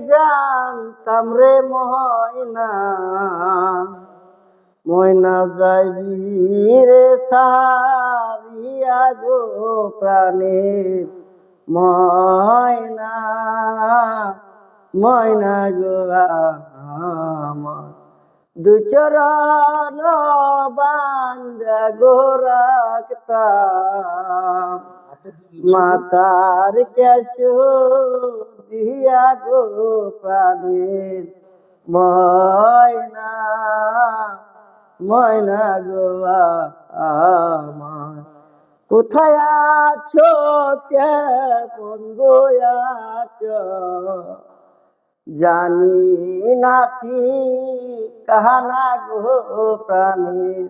জানতাম রে ময়না, ময়না যাইবি রে সারিয়া গো প্রাণের ময়না, ময়না গো আমার দুচরণ বান্ধা গো রাখতাম, মাতার ক্যাশ দিয়া গো প্রাণের ময়না, ময়না গো আমার কোথায় আছো কেমন গো আছো, জানি না ঠিকানা গো প্রাণের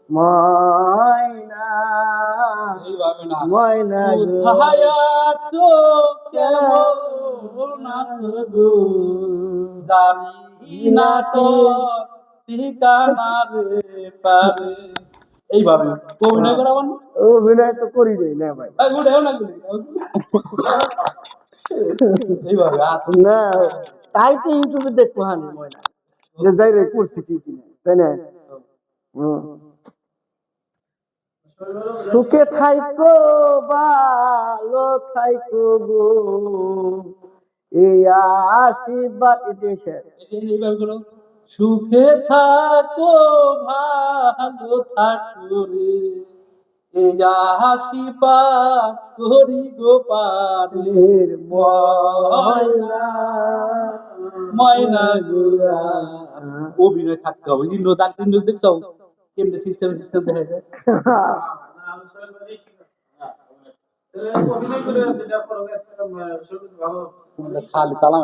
ময়না, ময়না গো কোথায় আছো কেমন আছো গো, জানি না তো ঠিকানা রে পারে। এইভাবে অভিনয় করা মানে অভিনয় তো করি রে না ভাই, এইভাবে না তাই তো ইউটিউবে দেখবো হানি ময়না যে যাই রে করছি কি কিনা, তাই না? সুখে থাইকো ভালো থাইকো গো, এই আশীর্বাদ দেশের। এইভাবে করো, সুখে থাকো ভালো থাকো রে, এই আশীর্বাদ করি গো পারের ময়না, ময়না গুলা। অভিনয় থাকতে হবে, ইন্দ্র তার ইন্দ্র দেখছো কেমনে সিস্টেম সিস্টেম দেখা যায়। খালি তালাম